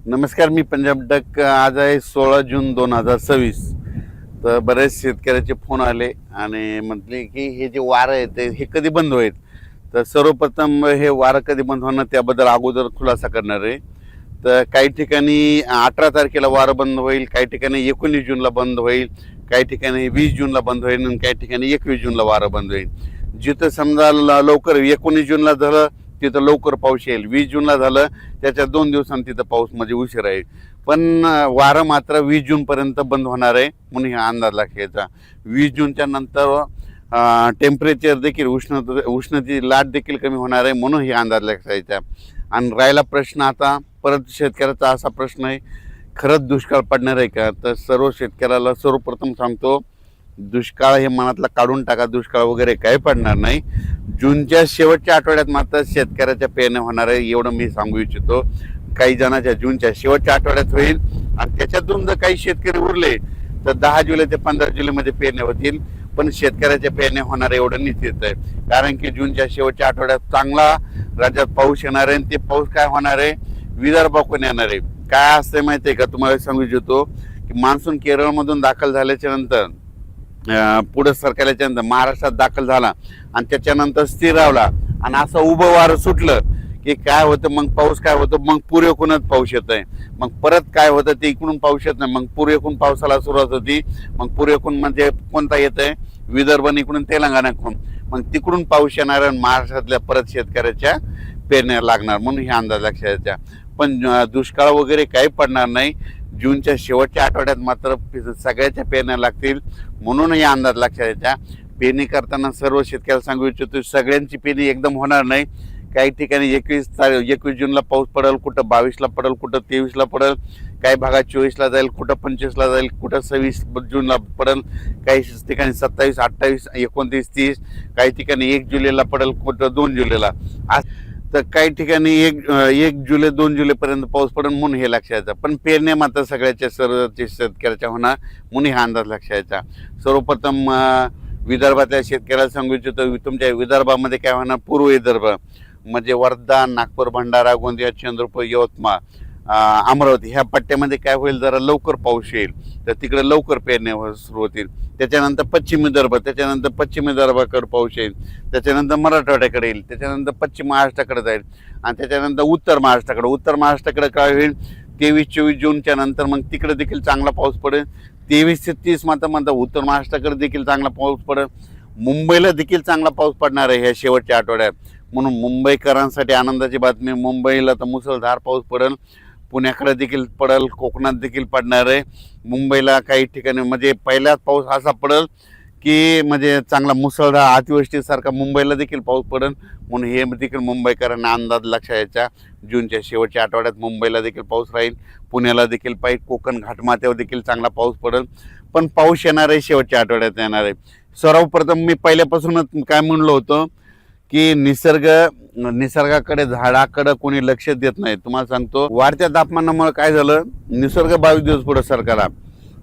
नमस्कार, मी पंजाब डक. आज आहे 16 जून 2026. तर बरेच शेतकऱ्याचे फोन आले आणि म्हटले की हे जे वारं आहे ते हे कधी बंद होईल. तर सर्वप्रथम हे वारं कधी बंद होणार त्याबद्दल अगोदर खुलासा करणार आहे. तर काही ठिकाणी 18 तारखेला वारं बंद होईल, काही ठिकाणी 19 जूनला बंद होईल, काही ठिकाणी 20 जूनला बंद होईल आणि काही ठिकाणी 21 जूनला वारं बंद होईल. जिथं समजा लवकर 19 जूनला झालं तिथं लवकर पाऊस येईल, 20 जूनला झालं त्याच्या 2 दिवसांनी तिथं पाऊस म्हणजे उशीर आहे. पण वारं मात्र 20 जूनपर्यंत बंद होणार आहे म्हणून हा अंदाज लागेचा. 20 जूनच्या नंतर टेम्परेचर देखील उष्णतेची लाट देखील कमी होणार आहे म्हणून हे अंदाज लागायचा. आणि राहिला प्रश्न आता परत शेतकऱ्याचा असा प्रश्न आहे, खरंच दुष्काळ पडणार आहे का? तर सर्व शेतकऱ्याला सर्वप्रथम सांगतो, दुष्काळ हे मनातला काढून टाका. दुष्काळ वगैरे काही पडणार नाही. जूनच्या शेवटच्या आठवड्यात मात्र शेतकऱ्याच्या पेरण्या होणार आहे एवढं मी सांगू इच्छितो. काही जणांच्या जूनच्या शेवटच्या आठवड्यात होईल आणि त्याच्यातून जर काही शेतकरी उरले तर 10 जुलै ते 15 जुलैमध्ये पेरण्या होतील. पण शेतकऱ्याच्या पेरण्या होणार एवढं निश्चित आहे, कारण की जूनच्या शेवटच्या आठवड्यात चांगला राज्यात पाऊस येणार आहे. ते पाऊस काय होणार आहे, विदर्भाकडून येणार आहे. काय असते माहिती आहे का, तुम्हाला सांगू इच्छितो की मान्सून केरळमधून दाखल झाल्याच्या नंतर पुढे सरकारच्या नंतर महाराष्ट्रात दाखल झाला आणि त्याच्यानंतर स्थिरावला आणि असं उभं वारं सुटलं की काय होतं, मग पाऊस काय होतं, मग पूर्वेकडूनच पाऊस येत आहे. मग परत काय होतं, ते इकडून पाऊस येत नाही, मग पूर्वेकडून पावसाला सुरुवात होती. मग पूर्वेकडून म्हणजे कोणता येत आहे, विदर्भ इकडून तेलंगणाकडून, मग तिकडून पाऊस येणार आणि महाराष्ट्रातल्या परत शेतकऱ्याच्या पेरण्या लागणार म्हणून हे अंदाज लक्षात. पण दुष्काळ वगैरे काही पडणार नाही. जूनच्या शेवटच्या आठवड्यात मात्र सगळ्याच्या पेरण्या लागतील म्हणून हे अंदाज लक्षात यायचा. पेरणी करताना सर्व शेतकऱ्याला सांगू इच्छितो, सगळ्यांची पेरणी एकदम होणार नाही. काही ठिकाणी 21 जूनला पाऊस पडेल, कुठं 22ला पडेल, कुठं 23ला पडेल, काही भागात 24ला जाईल, कुठं 25ला जाईल, कुठं 26 जूनला पडेल, काही ठिकाणी 27, 28, 29, 30, काही ठिकाणी 1 जुलैला पडेल, कुठं 2 जुलैला. तर काही ठिकाणी 1 जुलै 2 जुलैपर्यंत पाऊस पडेल म्हणून हे लक्षात. पण पेरण्या मात्र सगळ्याच्या सर्व शेतकऱ्याच्या होणार म्हणून हा अंदाज लक्षात. सर्वप्रथम विदर्भातल्या शेतकऱ्याला सांगू इच्छितो, तुमच्या विदर्भामध्ये काय होणार, पूर्व विदर्भ म्हणजे वर्धा, नागपूर, भंडारा, गोंदिया, चंद्रपूर, यवतमाळ, अमरावती ह्या पट्ट्यामध्ये काय होईल, जरा लवकर पाऊस येईल तर तिकडे लवकर पेरण्या सुरू होतील. त्याच्यानंतर पश्चिम विदर्भ, त्याच्यानंतर पश्चिम विदर्भाकडे पाऊस येईल, त्याच्यानंतर मराठवाड्याकडे येईल, त्याच्यानंतर पश्चिम महाराष्ट्राकडे जाईल आणि त्याच्यानंतर उत्तर महाराष्ट्राकडे काय होईल, 23-24 जूनच्या नंतर मग तिकडे देखील चांगला पाऊस पडेल. 23 ते 30 मात्र उत्तर महाराष्ट्राकडे देखील चांगला पाऊस पडेल. मुंबईला देखील चांगला पाऊस पडणार आहे ह्या शेवटच्या आठवड्यात म्हणून मुंबईकरांसाठी आनंदाची बातमी. मुंबईला तर मुसळधार पाऊस पडेल, पुण्याकडे देखील पडेल, कोकणात देखील पडणार आहे. मुंबईला काही ठिकाणी म्हणजे पहिल्याच पाऊस असा पडेल की म्हणजे चांगला मुसळधार अतिवृष्टीसारखा मुंबईला देखील पाऊस पडेल म्हणून हे देखील मुंबईकरांना अंदाज लक्षात यायचा. जूनच्या शेवटच्या आठवड्यात मुंबईला देखील पाऊस राहील, पुण्याला देखील पाहिजे, कोकण घाटमाथ्यावर देखील चांगला पाऊस पडेल. पण पाऊस येणार आहे शेवटच्या आठवड्यात येणार आहे. सर्वप्रथम मी पहिल्यापासूनच काय म्हणलो होतो की निसर्गाकडे झाडाकडे कोणी लक्ष देत नाही. तुम्हाला सांगतो, वाढत्या तापमानामुळे काय झालं, निसर्ग 22 दिवस पुढे सरकला,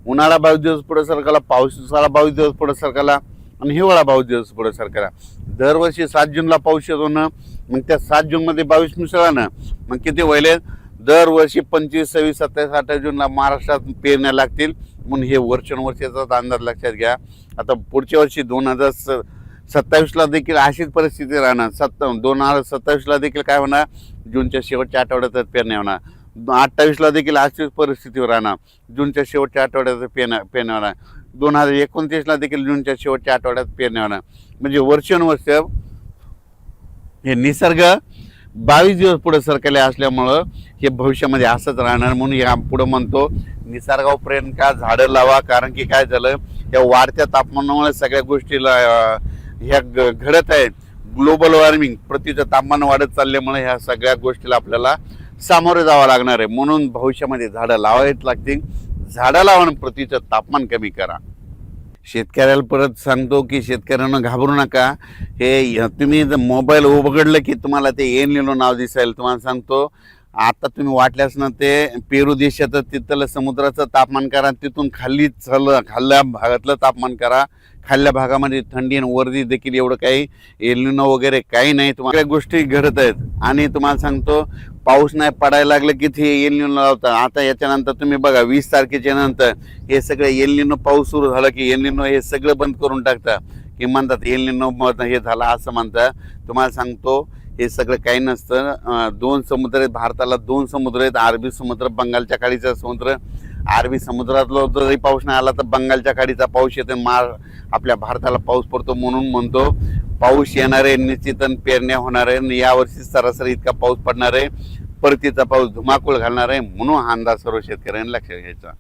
उन्हाळा 22 दिवस पुढे सरकला, पावसाळा 22 दिवस पुढे सरकला आणि हिवाळा 22 दिवस पुढे सरकला. दरवर्षी 7 जूनला पाऊस येतो ना, मग त्या 7 जूनमध्ये 22 मिसळा ना, मग किती व्हायले, दरवर्षी 25, 26, 27, 28 जूनला महाराष्ट्रात पेरण्या लागतील म्हणून हे वर्षानुवर्षाचा अंदाज लक्षात घ्या. आता पुढच्या वर्षी 2027ला देखील अशीच परिस्थिती राहणार. 2027ला देखील काय होणार, जूनच्या शेवटच्या आठवड्यातच पेरण्या होणार. 28ला देखील अशीच परिस्थितीवर राहणार, जूनच्या शेवटच्या आठवड्यात पेरण्या होणार. 2029ला देखील जूनच्या शेवटच्या आठवड्यात पेरण्या होणार. म्हणजे वर्षानुवर्ष हे निसर्ग 22 दिवस पुढे सरकले असल्यामुळं हे भविष्यामध्ये असंच राहणार म्हणून या पुढं म्हणतो, निसर्गावर प्रेम का, झाडं लावा. कारण की काय झालं, या वाढत्या तापमानामुळे सगळ्या गोष्टीला ह्या घडत आहेत. ग्लोबल वॉर्मिंग, पृथ्वीचं तापमान वाढत चालल्यामुळे ह्या सगळ्या गोष्टीला आपल्याला सामोरे जावं लागणार आहे. म्हणून भविष्यामध्ये झाडं लावावीच लागतील. झाडं लावा आणि पृथ्वीचं तापमान कमी करा. शेतकऱ्याला परत सांगतो की शेतकऱ्यांना घाबरू नका. हे तुम्ही जर मोबाईल उघडलं की तुम्हाला ते एल-निनो नाव दिसेल. तुम्हाला सांगतो, आता तुम्ही वाटल्यास ना ते पेरू देशाचं तिथलं समुद्राचं तापमान करा, तिथून खाल्ल्या भागातलं तापमान करा. खाल्ल्या भागामध्ये थंडी आणि वर्दी देखील एवढं काही एल-निनो वगैरे काही नाही. तुम्हाला गोष्टी घडत आहेत. आणि तुम्हाला सांगतो पाऊस नाही पडायला लागलं की ते एल निनो लावतात. आता याच्यानंतर तुम्ही बघा 20 तारखेच्या नंतर हे सगळं एल निनो पाऊस सुरू झाला की एल निनो हे सगळं बंद करून टाकतात, की म्हणतात एल निनो हे झाला असं म्हणतात. तुम्हाला सांगतो हे सगळं काही नसतं. दोन समुद्र आहेत भारताला, दोन समुद्र आहेत, अरबी समुद्र, बंगालच्या खाडीचा समुद्र. अरबी समुद्रातला जरी पाऊस नाही आला तर बंगालच्या खाडीचा पाऊस येतो, आपल्या भारताला पाऊस पडतो. म्हणून म्हणतो पाऊस येणार आहे निश्चित, पेरण्या होणार आहे. यावर्षी सरासरी इतका पाऊस पडणार आहे, परतीचा पाऊस धुमाकूळ घालणार आहे. म्हणून हा अंदाज सर्व शेतकऱ्यांनी लक्षात घ्यायचा.